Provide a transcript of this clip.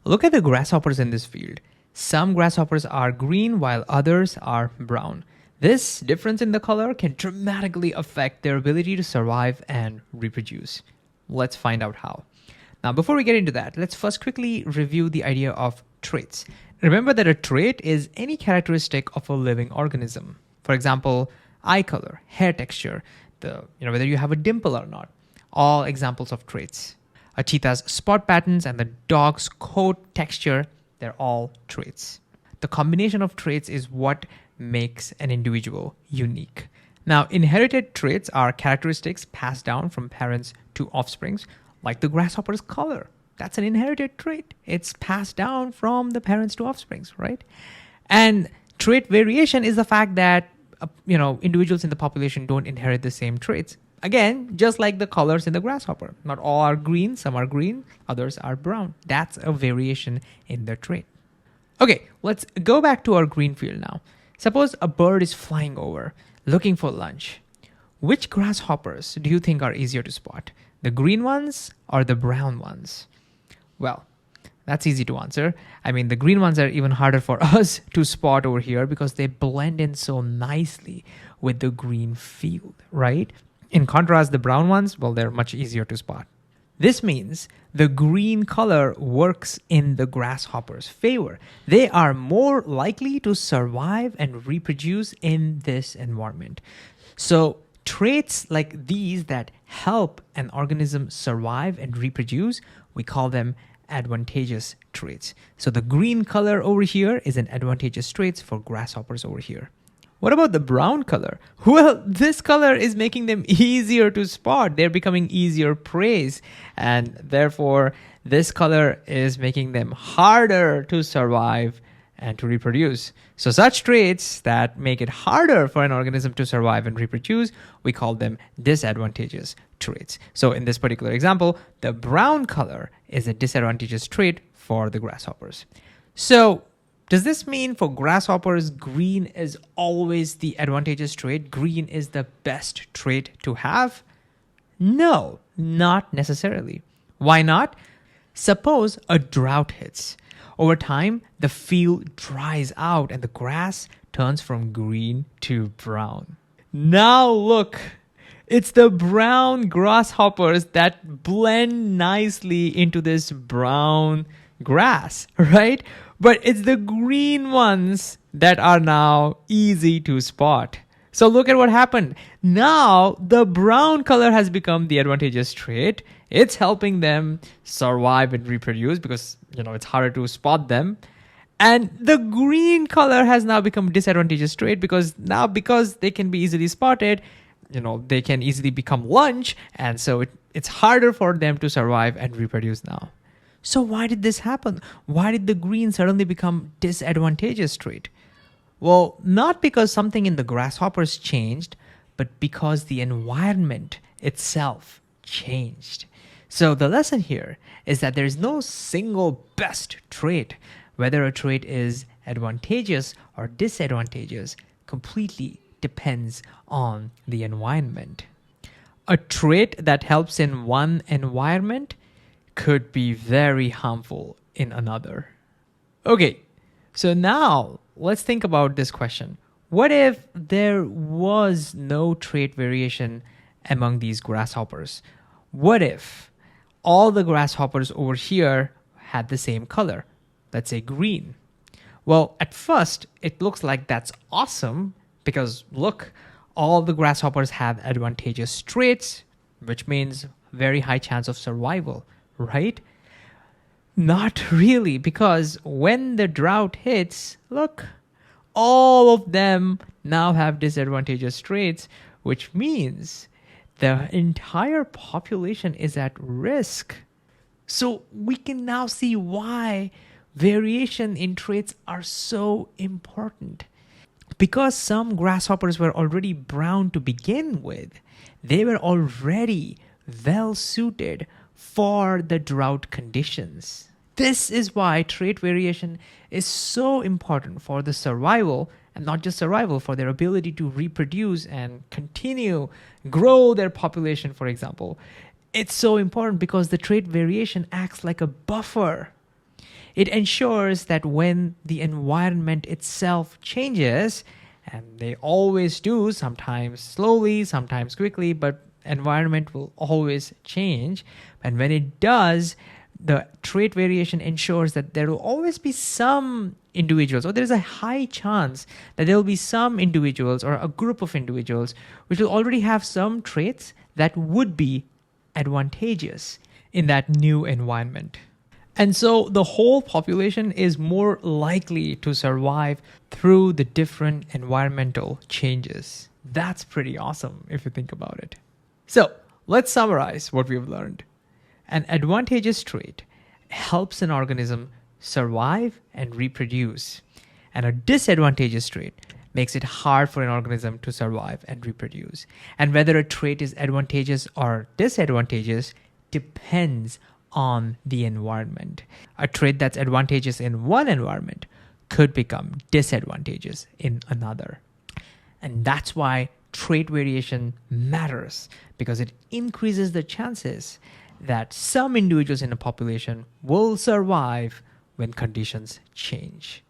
Look at the grasshoppers in this field. Some grasshoppers are green while others are brown. This difference in the color can dramatically affect their ability to survive and reproduce. Let's find out how. Now, before we get into that, let's first quickly review the idea of traits. Remember that a trait is any characteristic of a living organism. For example, eye color, hair texture, whether you have a dimple or not, all examples of traits. A cheetah's spot patterns and the dog's coat texture, they're all traits. The combination of traits is what makes an individual unique. Now, inherited traits are characteristics passed down from parents to offsprings, like the grasshopper's color. That's an inherited trait. It's passed down from the parents to offsprings, right? And trait variation is the fact that individuals in the population don't inherit the same traits. Again, just like the colors in the grasshopper. Not all are green, some are green, others are brown. That's a variation in the trait. Okay, let's go back to our green field now. Suppose a bird is flying over, looking for lunch. Which grasshoppers do you think are easier to spot? The green ones or the brown ones? Well, that's easy to answer. I mean, the green ones are even harder for us to spot over here because they blend in so nicely with the green field, right? In contrast, the brown ones, well, they're much easier to spot. This means the green color works in the grasshopper's favor. They are more likely to survive and reproduce in this environment. So traits like these that help an organism survive and reproduce, we call them advantageous traits. So the green color over here is an advantageous trait for grasshoppers over here. What about the brown color? Well, this color is making them easier to spot. They're becoming easier prey, and therefore this color is making them harder to survive and to reproduce. So such traits that make it harder for an organism to survive and reproduce, we call them disadvantageous traits. So in this particular example, the brown color is a disadvantageous trait for the grasshoppers. So does this mean for grasshoppers, green is always the advantageous trait? Green is the best trait to have? No, not necessarily. Why not? Suppose a drought hits. Over time, the field dries out and the grass turns from green to brown. Now look, it's the brown grasshoppers that blend nicely into this brown grass, right? But it's the green ones that are now easy to spot. So look at what happened. Now the brown color has become the advantageous trait. It's helping them survive and reproduce because, it's harder to spot them. And the green color has now become disadvantageous trait because they can be easily spotted, they can easily become lunch. And so it's harder for them to survive and reproduce now. So why did this happen? Why did the green suddenly become disadvantageous trait? Well, not because something in the grasshoppers changed, but because the environment itself changed. So the lesson here is that there is no single best trait. Whether a trait is advantageous or disadvantageous completely depends on the environment. A trait that helps in one environment could be very harmful in another. Okay, so now let's think about this question. What if there was no trait variation among these grasshoppers? What if all the grasshoppers over here had the same color? Let's say green. Well, at first, it looks like that's awesome because look, all the grasshoppers have advantageous traits, which means very high chance of survival, right? Not really, because when the drought hits, look, all of them now have disadvantageous traits, which means the entire population is at risk. So we can now see why variation in traits are so important. Because some grasshoppers were already brown to begin with, they were already well suited for the drought conditions. This is why trait variation is so important for the survival, and not just survival, for their ability to reproduce and continue, grow their population, for example. It's so important because the trait variation acts like a buffer. It ensures that when the environment itself changes, and they always do, sometimes slowly, sometimes quickly, but environment will always change. And when it does, the trait variation ensures that there will always be some individuals, or there's a high chance that there will be some individuals or a group of individuals which will already have some traits that would be advantageous in that new environment. And so the whole population is more likely to survive through the different environmental changes. That's pretty awesome if you think about it. So let's summarize what we've learned. An advantageous trait helps an organism survive and reproduce, and a disadvantageous trait makes it hard for an organism to survive and reproduce. And whether a trait is advantageous or disadvantageous depends on the environment. A trait that's advantageous in one environment could become disadvantageous in another. And that's why trait variation matters, because it increases the chances that some individuals in a population will survive when conditions change.